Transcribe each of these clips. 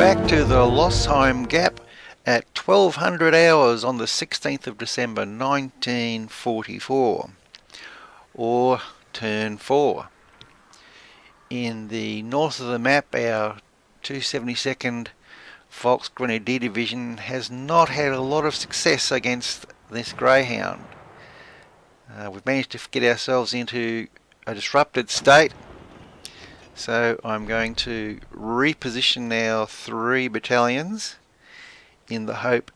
back to the Losheim Gap at 1200 hours on the 16th of December 1944, or turn 4. In the north of the map, our 272nd Volksgrenadier Division has not had a lot of success against this greyhound. We've managed to get ourselves into a disrupted state, so I'm going to reposition our 3 battalions in the hope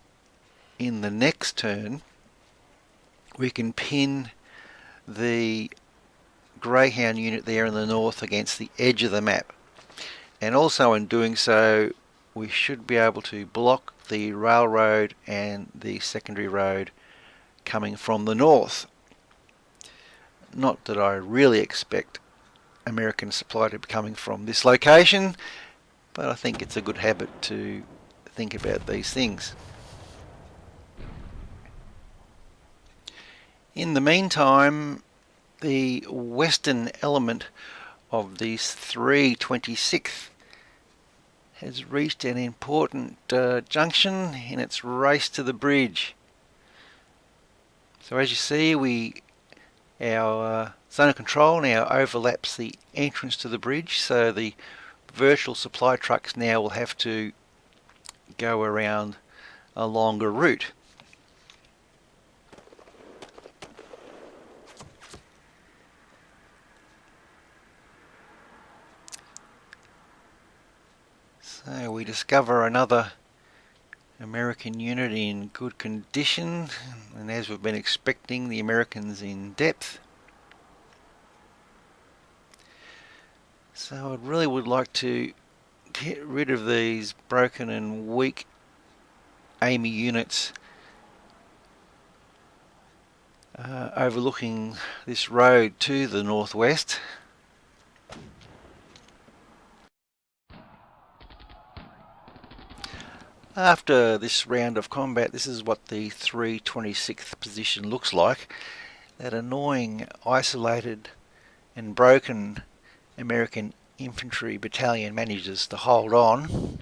in the next turn we can pin the greyhound unit there in the north against the edge of the map, and also in doing so we should be able to block the railroad and the secondary road coming from the north. Not that I really expect American supply to be coming from this location, but I think it's a good habit to think about these things. In the meantime, the western element of these 326th has reached an important junction in its race to the bridge. So as you see, our zone of control now overlaps the entrance to the bridge, so the virtual supply trucks now will have to go around a longer route. So we discover another American unit in good condition, and as we've been expecting, the Americans in depth. So I really would like to get rid of these broken and weak Amy units overlooking this road to the northwest. After this round of combat, this is what the 326th position looks like. That annoying, isolated and broken American infantry battalion manages to hold on.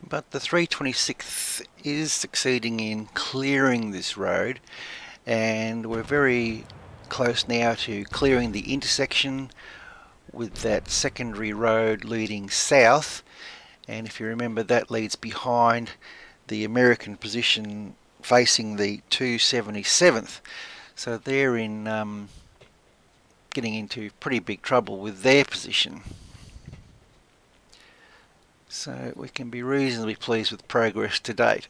But the 326th is succeeding in clearing this road, and we're very close now to clearing the intersection with that secondary road leading south, and if you remember, that leads behind the American position facing the 277th, so they're in getting into pretty big trouble with their position. So we can be reasonably pleased with progress to date.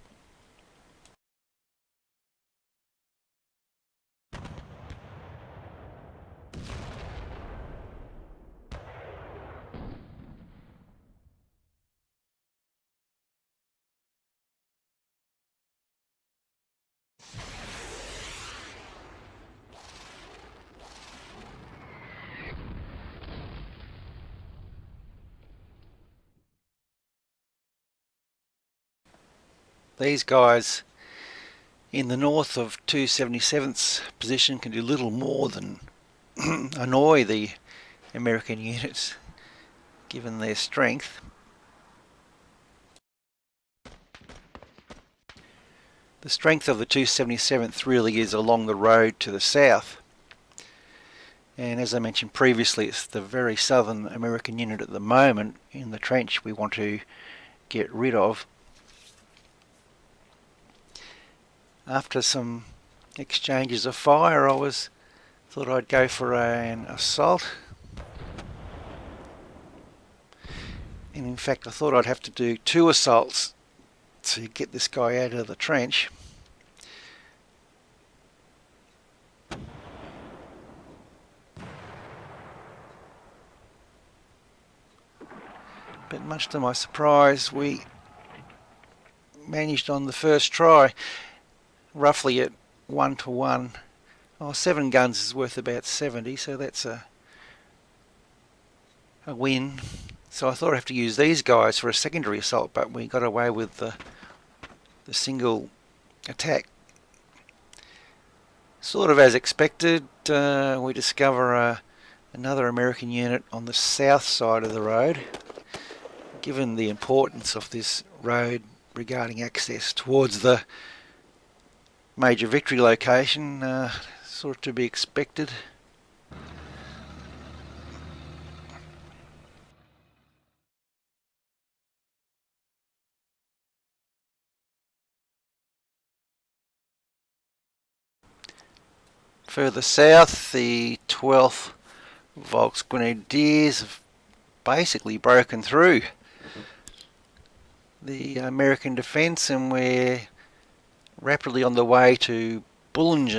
These guys in the north of 277th's position can do little more than annoy the American units given their strength. The strength of the 277th really is along the road to the south, and as I mentioned previously, it's the very southern American unit at the moment in the trench we want to get rid of. After some exchanges of fire, I thought I'd go for an assault, and in fact I thought I'd have to do 2 assaults to get this guy out of the trench. But much to my surprise, we managed on the first try, roughly at 1 to 1. 7 guns is worth about 70, so that's a win. So I thought I'd have to use these guys for a secondary assault, but we got away with the single attack. Sort of as expected, we discover another American unit on the south side of the road. Given the importance of this road regarding access towards the major victory location, sort of to be expected. Further south, the 12th Volksgrenadiers have basically broken through the American defence, and we're rapidly on the way to Bulge.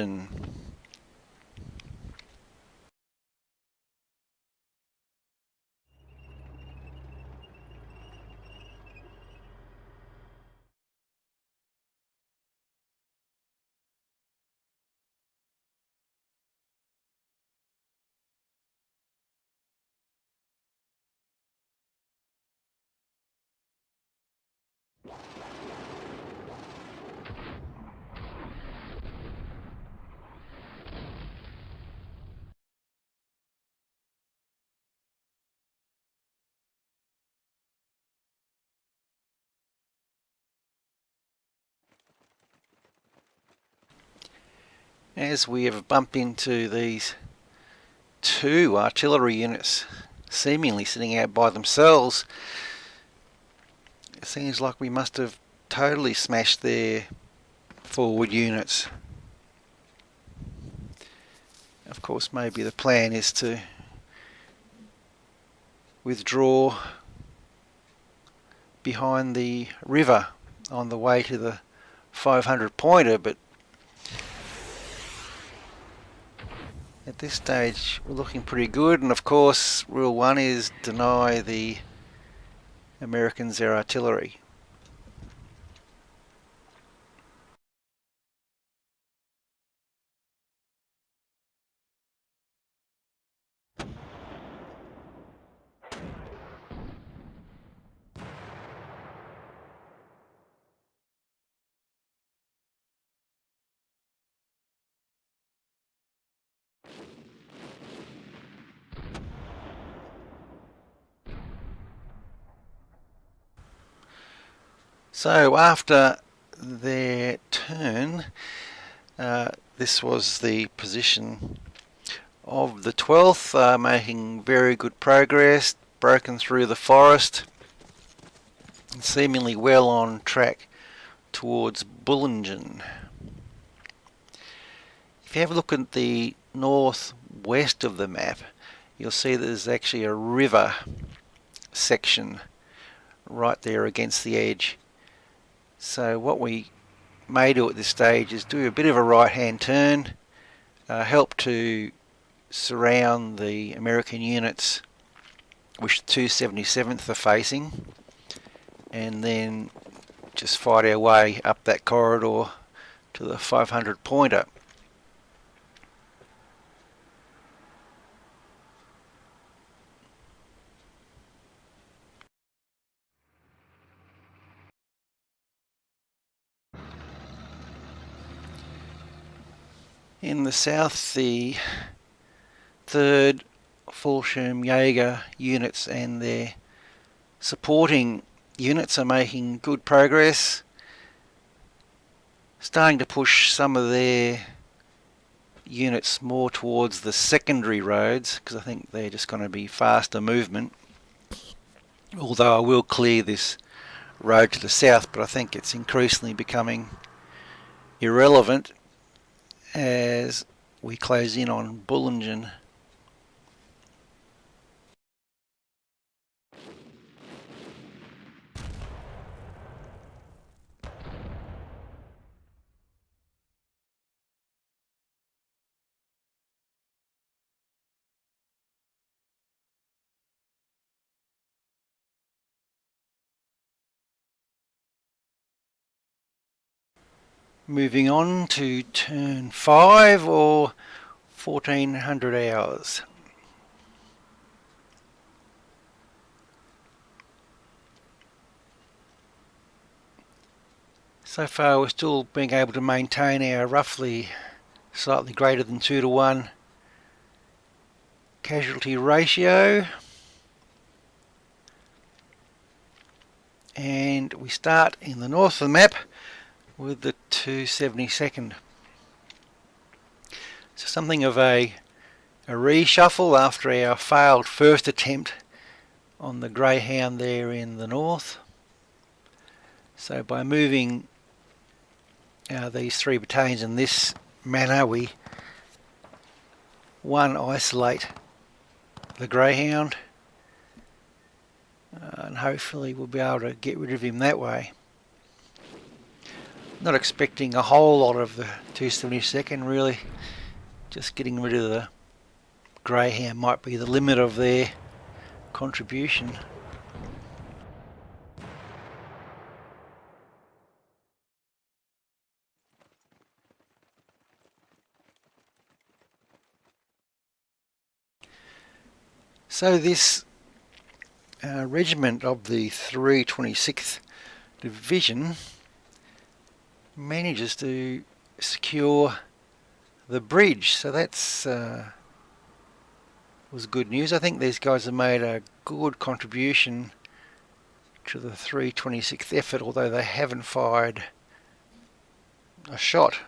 As we have bumped into these two artillery units seemingly sitting out by themselves, it seems like we must have totally smashed their forward units. Of course, maybe the plan is to withdraw behind the river on the way to the 500 pointer, but at this stage we're looking pretty good, and of course rule one is deny the Americans their artillery. So after their turn, this was the position of the 12th, making very good progress, broken through the forest, and seemingly well on track towards Bulge. If you have a look at the northwest of the map, you'll see that there's actually a river section right there against the edge. So what we may do at this stage is do a bit of a right hand turn, help to surround the American units which the 277th are facing, and then just fight our way up that corridor to the 500 pointer. In the south, the 3rd Fallschirmjäger units and their supporting units are making good progress, starting to push some of their units more towards the secondary roads, because I think they're just going to be faster movement. Although I will clear this road to the south, but I think it's increasingly becoming irrelevant as we close in on Bulge. Moving on to turn 5 or 1400 hours. So far we're still being able to maintain our roughly slightly greater than 2 to 1 casualty ratio, and we start in the north of the map with the 272nd. So something of a reshuffle after our failed first attempt on the Greyhound there in the north. So by moving these three battalions in this manner, we isolate the Greyhound, and hopefully we'll be able to get rid of him that way. Not expecting a whole lot of the 272nd really, just getting rid of the Greyhound might be the limit of their contribution. So this regiment of the 326th Division manages to secure the bridge, so that's was good news. I think these guys have made a good contribution to the 326th effort, although they haven't fired a shot.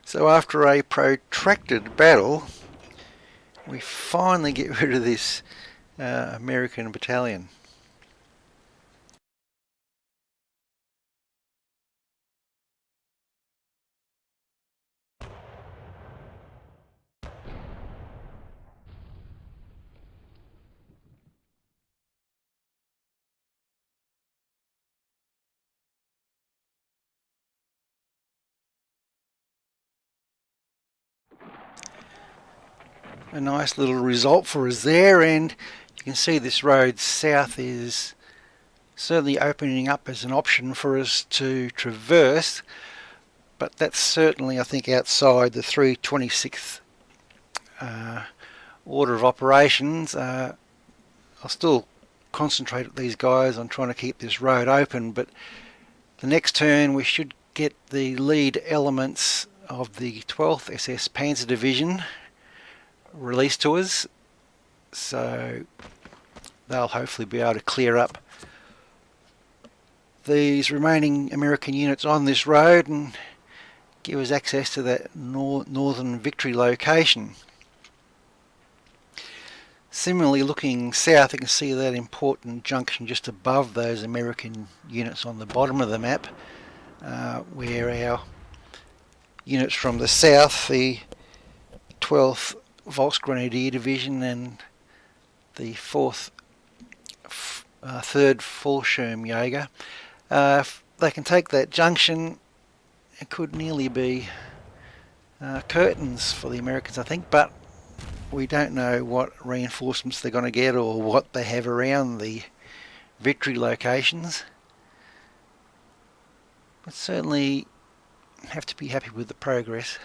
So after a protracted battle, we finally get rid of this American battalion. A nice little result for us there, and you can see this road south is certainly opening up as an option for us to traverse, but that's certainly, I think, outside the 326th order of operations. I'll still concentrate at these guys on trying to keep this road open, but the next turn we should get the lead elements of the 12th SS Panzer Division released to us, so they'll hopefully be able to clear up these remaining American units on this road and give us access to that northern victory location. Similarly, looking south, you can see that important junction just above those American units on the bottom of the map, where our units from the south, the 12th Volksgrenadier Division and the 4th 3rd Fallschirmjäger, if they can take that junction, it could nearly be curtains for the Americans, I think, but we don't know what reinforcements they're going to get or what they have around the victory locations. but certainly have to be happy with the progress.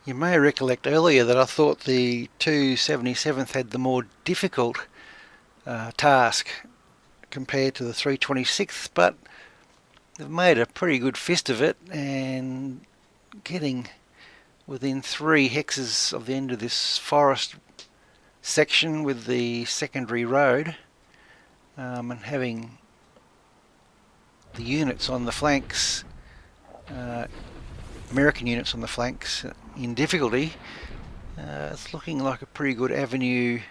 You may recollect earlier that I thought the 277th had the more difficult task compared to the 326th, but they've made a pretty good fist of it, and getting within 3 hexes of the end of this forest section with the secondary road, and having the units on the flanks, American units on the flanks in difficulty, it's looking like a pretty good avenue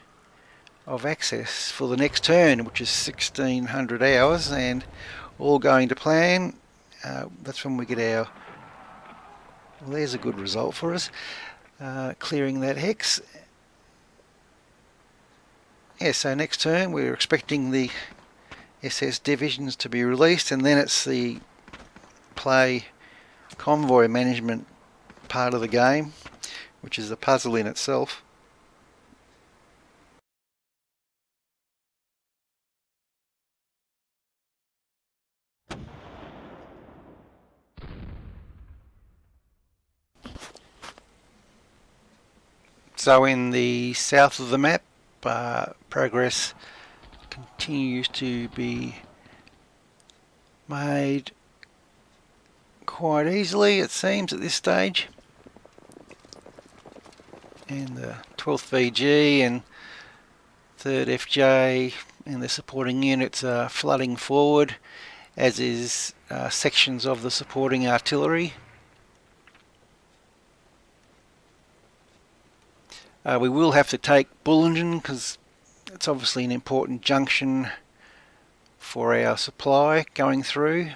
of access for the next turn, which is 1600 hours, and all going to plan. That's when we get our, well, there's a good result for us, clearing that hex. Yeah, so next turn we're expecting the SS divisions to be released, and then it's the play convoy management part of the game, which is a puzzle in itself. So in the south of the map, progress continues to be made quite easily, it seems, at this stage. And the 12th VG and 3rd FJ and the supporting units are flooding forward, as is sections of the supporting artillery. We will have to take Bulge because it's obviously an important junction for our supply going through.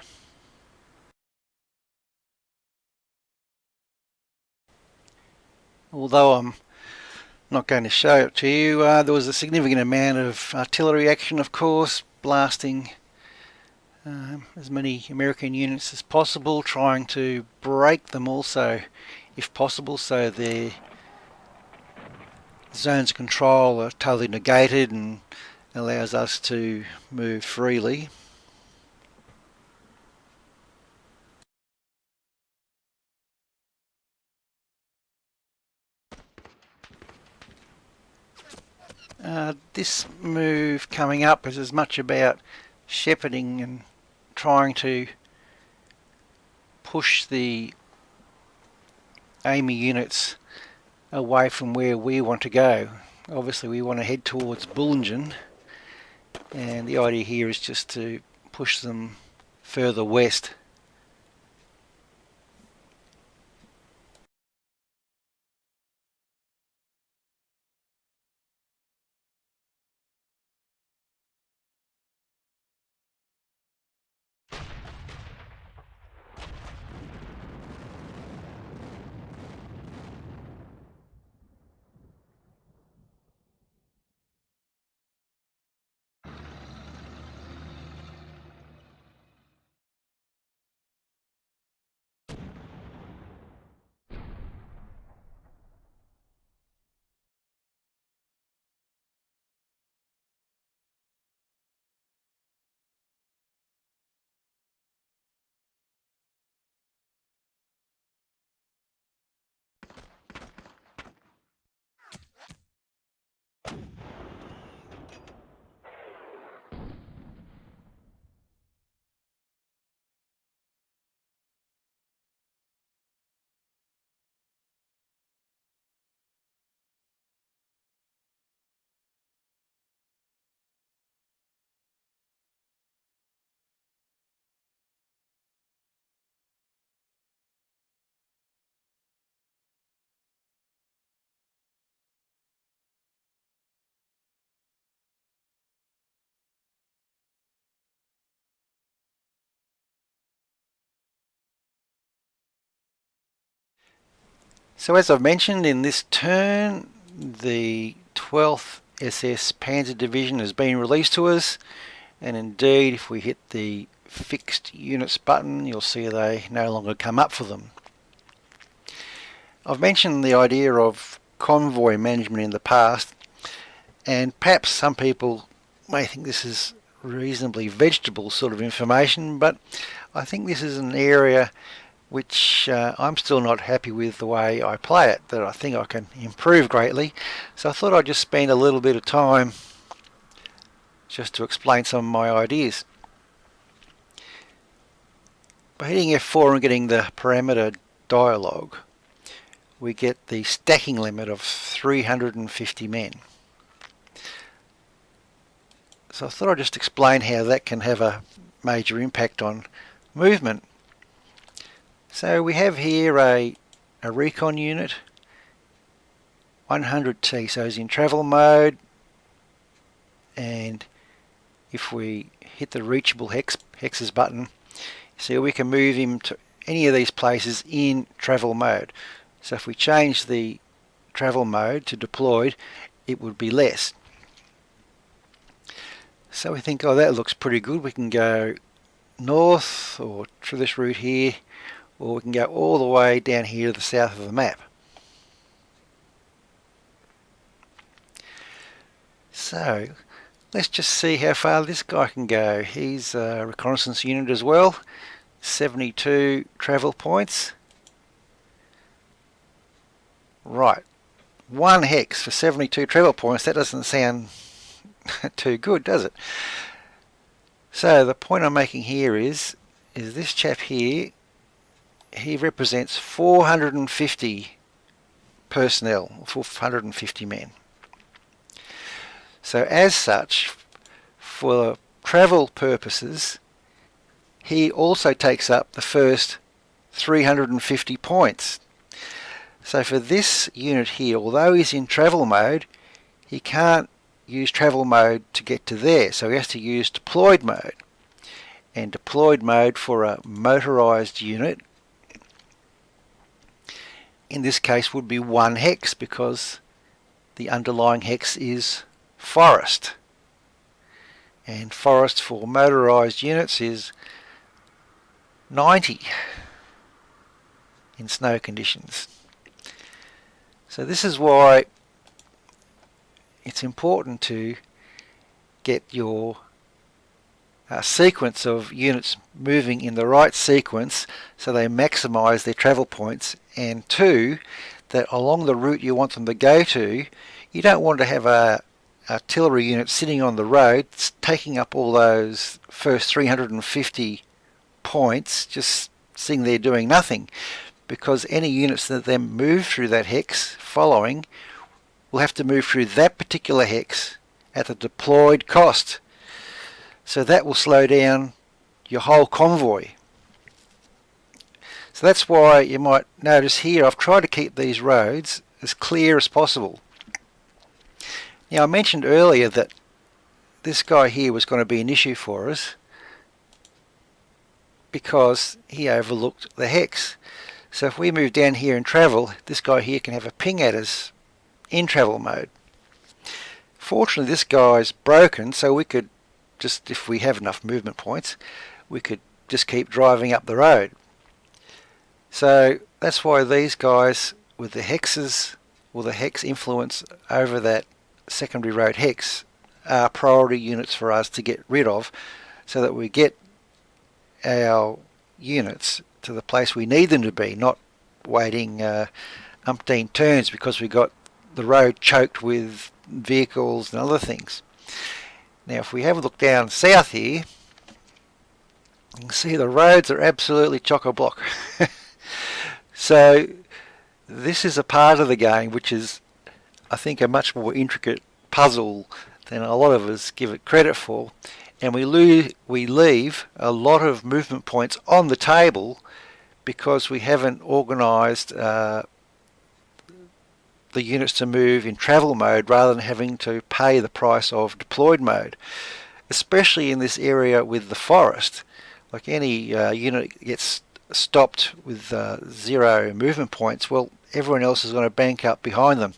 Although I'm not going to show it to you, there was a significant amount of artillery action, of course, blasting as many American units as possible, trying to break them also, if possible, so their zones of control are totally negated and allows us to move freely. This move coming up is as much about shepherding and trying to push the AMI units away from where we want to go. Obviously we want to head towards Bulge, and the idea here is just to push them further west. So as I've mentioned, in this turn the 12th SS Panzer Division has been released to us, and indeed if we hit the fixed units button you'll see they no longer come up for them. I've mentioned the idea of convoy management in the past, and perhaps some people may think this is reasonably vegetable sort of information, but I think this is an area which I'm still not happy with the way I play it, that I think I can improve greatly. So I thought I'd just spend a little bit of time just to explain some of my ideas. By hitting F4 and getting the parameter dialog, we get the stacking limit of 350 men. So I thought I'd just explain how that can have a major impact on movement. So we have here a recon unit, 100T, so it's in travel mode, and if we hit the reachable hexes button, see we can move him to any of these places in travel mode. So if we change the travel mode to deployed, it would be less. So we think, oh, that looks pretty good. We can go north or through this route here, or we can go all the way down here to the south of the map. So let's just see how far this guy can go. He's a reconnaissance unit as well, 72 travel points. Right, 1 hex for 72 travel points. That doesn't sound too good, does it? So the point I'm making here is this chap here, he represents 450 personnel, 450 men. So as such, for travel purposes, he also takes up the first 350 points. So for this unit here, although he's in travel mode, he can't use travel mode to get to there, so he has to use deployed mode. And deployed mode for a motorized unit, in this case, would be 1 hex, because the underlying hex is forest, and forest for motorized units is 90 in snow conditions. So this is why it's important to get your sequence of units moving in the right sequence so they maximize their travel points, and 2, that along the route you want them to go to, you don't want to have a artillery unit sitting on the road taking up all those first 350 points just sitting there doing nothing, because any units that then move through that hex following will have to move through that particular hex at the deployed cost. So that will slow down your whole convoy. So that's why you might notice here I've tried to keep these roads as clear as possible. Now I mentioned earlier that this guy here was going to be an issue for us because he overlooked the hex. So if we move down here and travel, this guy here can have a ping at us in travel mode. Fortunately this guy's broken, so we could just, if we have enough movement points, we could just keep driving up the road. So that's why these guys with the hexes, or the hex influence over that secondary road hex, are priority units for us to get rid of, so that we get our units to the place we need them to be, not waiting umpteen turns because we got the road choked with vehicles and other things. Now if we have a look down south here, you can see the roads are absolutely chock-a-block. So this is a part of the game which is, I think, a much more intricate puzzle than a lot of us give it credit for, and we leave a lot of movement points on the table because we haven't organised the units to move in travel mode rather than having to pay the price of deployed mode, especially in this area with the forest. Like any unit gets stopped with 0 movement points, well, everyone else is going to bank up behind them.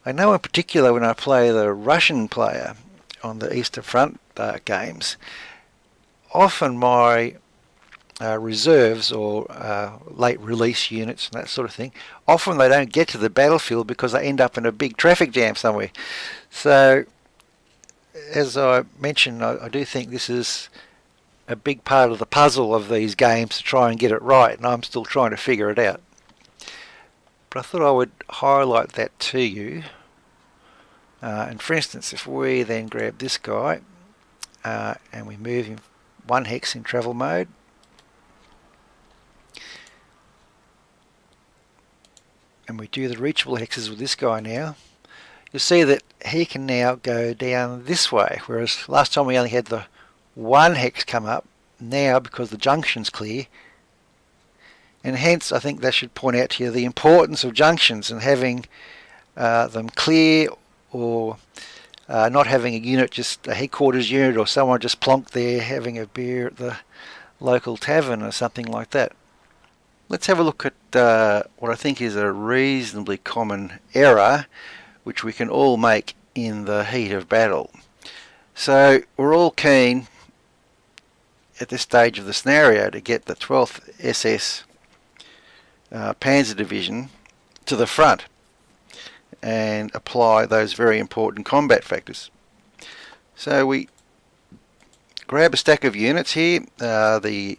I know in particular when I play the Russian player on the Eastern Front games, often my reserves or late release units and that sort of thing, often they don't get to the battlefield because they end up in a big traffic jam somewhere. So as I mentioned, I do think this is a big part of the puzzle of these games to try and get it right, and I'm still trying to figure it out. But I thought I would highlight that to you. And for instance, if we then grab this guy and we move him 1 hex in travel mode, and we do the reachable hexes with this guy now, you'll see that he can now go down this way, whereas last time we only had the 1 hex come up. Now, because the junction's clear, and hence I think that should point out to you the importance of junctions and having them clear, or not having a unit, just a headquarters unit or someone just plonked there having a beer at the local tavern or something like that. Let's have a look at what I think is a reasonably common error which we can all make in the heat of battle. So we're all keen at this stage of the scenario to get the 12th SS Panzer Division to the front and apply those very important combat factors. So we grab a stack of units here. The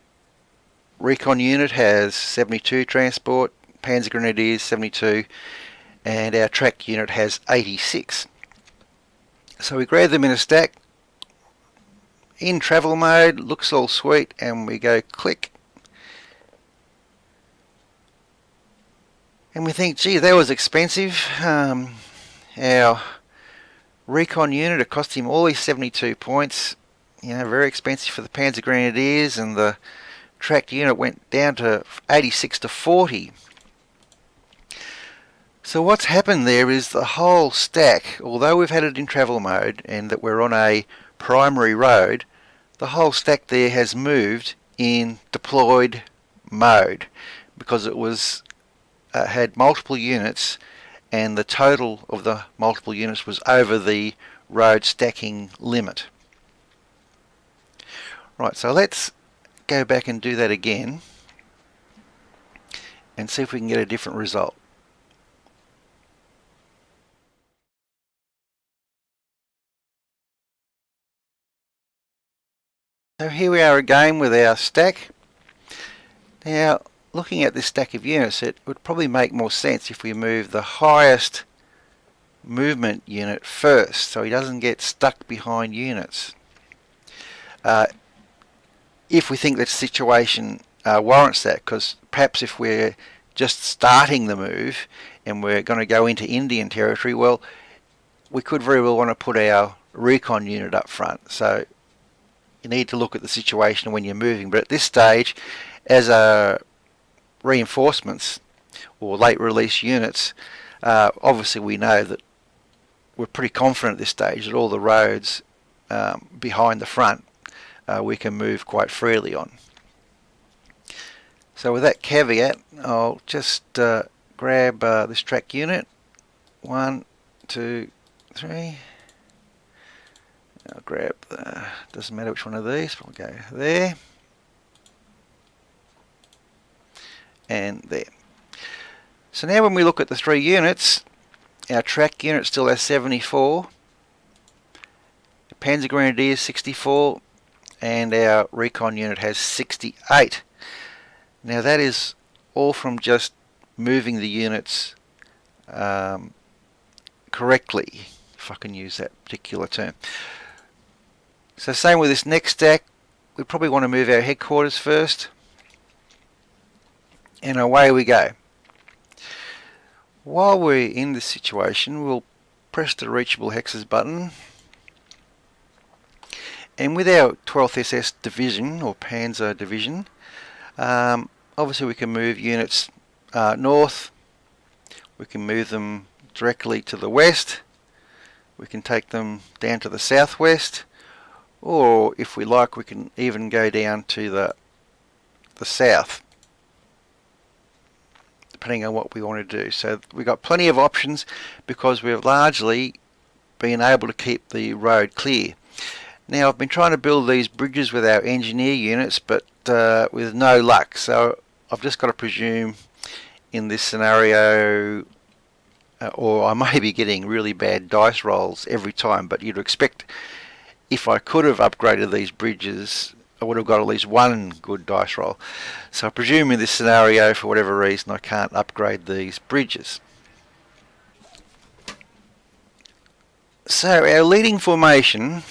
recon unit has 72 transport, Panzer Grenadiers 72, and our track unit has 86. So we grab them in a stack in travel mode, looks all sweet, and we go click. And we think, gee, that was expensive. Our recon unit, it cost him all his 72 points. You know, very expensive for the Panzer Grenadiers, and the tracked unit went down to 86 to 40. So what's happened there is the whole stack, although we've had it in travel mode and that we're on a primary road, the whole stack there has moved in deployed mode because it was had multiple units, and the total of the multiple units was over the road stacking limit. Right, so let's go back and do that again and see if we can get a different result. So here we are again with our stack. Now, looking at this stack of units, it would probably make more sense if we move the highest movement unit first, so he doesn't get stuck behind units. If we think that situation warrants that, because perhaps if we're just starting the move and we're going to go into Indian territory, well, we could very well want to put our recon unit up front. So you need to look at the situation when you're moving. But at this stage, as reinforcements or late release units, obviously we know that we're pretty confident at this stage that all the roads behind the front we can move quite freely on. So with that caveat, I'll just grab this track unit. 1, 2, 3. I'll grab, doesn't matter which one of these, but we'll go there and there. So now when we look at the 3 units, our track unit still has 74, the Panzer Grenadiers 64, and our recon unit has 68. Now that is all from just moving the units correctly, if I can use that particular term. So same with this next stack, we probably want to move our headquarters first, and away we go. While we're in this situation, we'll press the reachable hexes button, and with our 12th SS division or Panzer division, obviously we can move units north, we can move them directly to the west, we can take them down to the southwest, or if we like we can even go down to the south, depending on what we want to do. So we've got plenty of options because we've largely been able to keep the road clear. Now, I've been trying to build these bridges with our engineer units, but with no luck. So I've just got to presume in this scenario, or I may be getting really bad dice rolls every time, but you'd expect if I could have upgraded these bridges, I would have got at least one good dice roll. So I presume in this scenario, for whatever reason, I can't upgrade these bridges. So our leading formation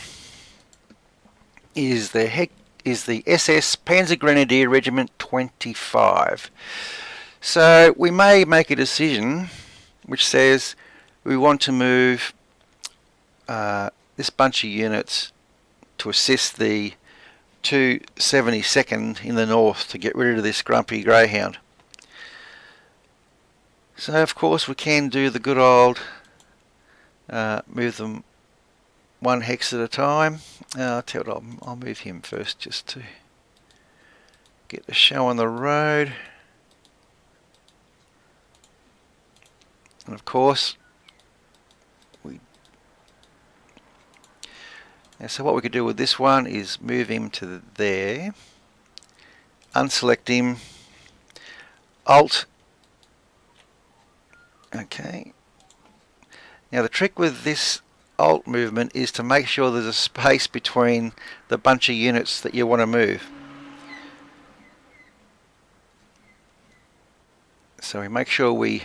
is the SS Panzer Grenadier Regiment 25. So we may make a decision which says we want to move this bunch of units to assist the 272nd in the north to get rid of this grumpy greyhound. So of course we can do the good old move them one hex at a time. I'll tell you what, I'll move him first just to get the show on the road. And of course, so what we could do with this one is move him to there, unselect him, Alt. Okay. Now the trick with this Alt movement is to make sure there's a space between the bunch of units that you want to move. So we make sure we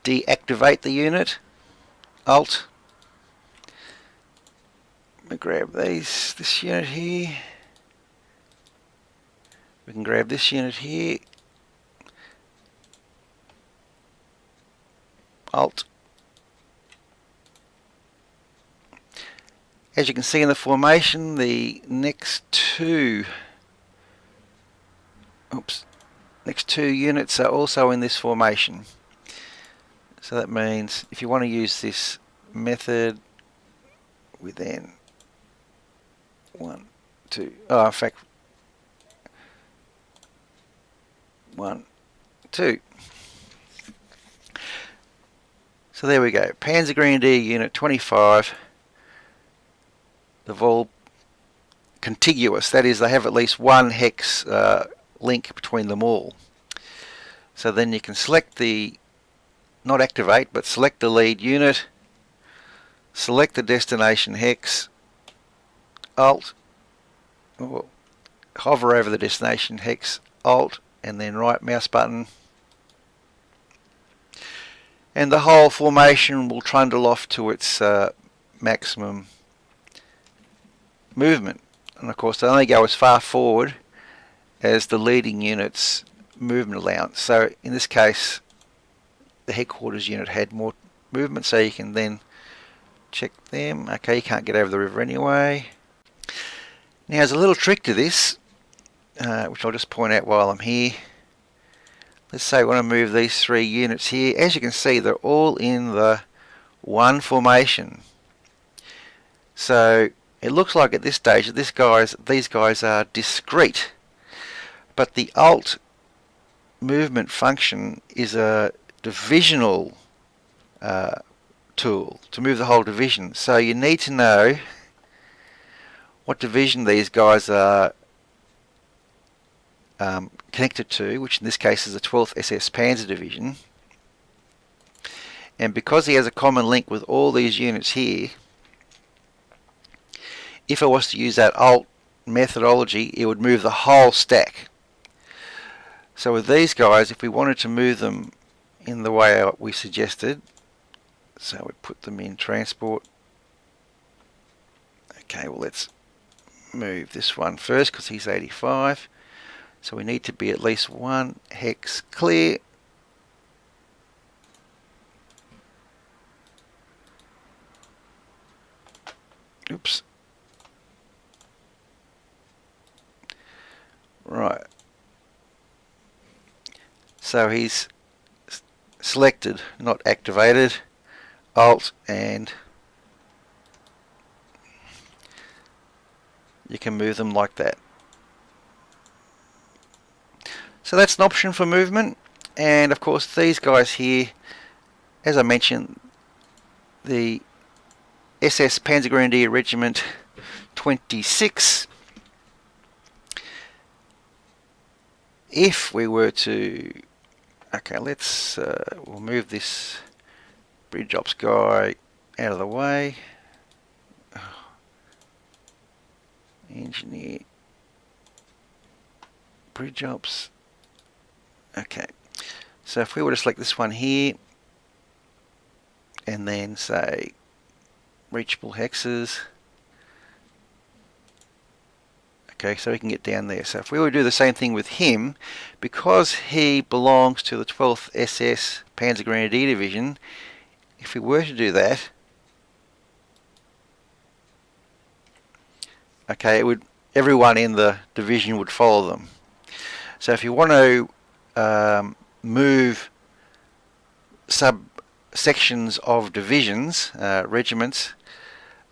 deactivate the unit, Alt. We grab this unit here. We can grab this unit here, Alt. As you can see in the formation, the next two units are also in this formation. So that means if you want to use this method, we then in fact 1, 2. So there we go. Panzer Grenadier Unit 25. They've all contiguous. That is, they have at least one hex link between them all. So then you can select not activate, but select the lead unit, select the destination hex, Alt, or hover over the destination hex, Alt, and then right mouse button, and the whole formation will trundle off to its maximum movement. And of course they only go as far forward as the leading unit's movement allowance. So in this case the headquarters unit had more movement, so you can then check them. Okay, you can't get over the river anyway. Now there's a little trick to this, which I'll just point out while I'm here. Let's say we want to move these 3 units here. As you can see, they're all in the one formation. So it looks like at this stage that these guys are discrete, but the Alt movement function is a divisional tool to move the whole division. So you need to know what division these guys are connected to, which in this case is the 12th SS Panzer Division. And because he has a common link with all these units here, if I was to use that Alt methodology, it would move the whole stack. So with these guys, if we wanted to move them in the way we suggested, so we put them in transport. Okay, well let's move this one first because he's 85. So we need to be at least one hex clear. Oops. Right. So he's selected, not activated. Alt, and you can move them like that. So that's an option for movement. And of course these guys here, as I mentioned, the SS Panzer Grenadier Regiment 26. If we were to, okay, let's we'll move this bridge ops guy out of the way. Engineer, bridge ops. Okay, so if we were to select this one here and then say reachable hexes, okay, so we can get down there. So if we were to do the same thing with him, because he belongs to the 12th SS Panzer Grenadier Division, if we were to do that, okay, it would, everyone in the division would follow them. So if you want to move subsections of divisions, regiments,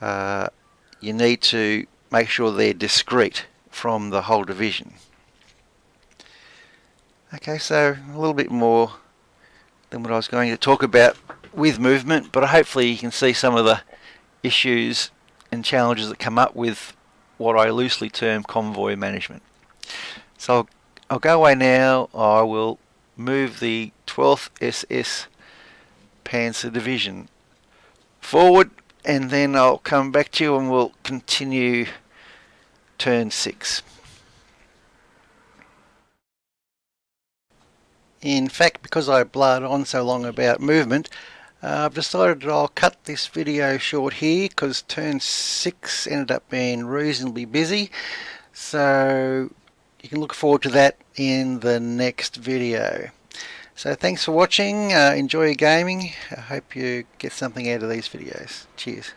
you need to make sure they're discrete from the whole division. Okay, so a little bit more than what I was going to talk about with movement, but hopefully you can see some of the issues and challenges that come up with what I loosely term convoy management. So I'll go away now. I will move the 12th SS Panzer Division forward, and then I'll come back to you and we'll continue turn 6. In fact, because I blurred on so long about movement, I've decided that I'll cut this video short here because turn 6 ended up being reasonably busy, so you can look forward to that in the next video. So thanks for watching, enjoy your gaming, I hope you get something out of these videos. Cheers.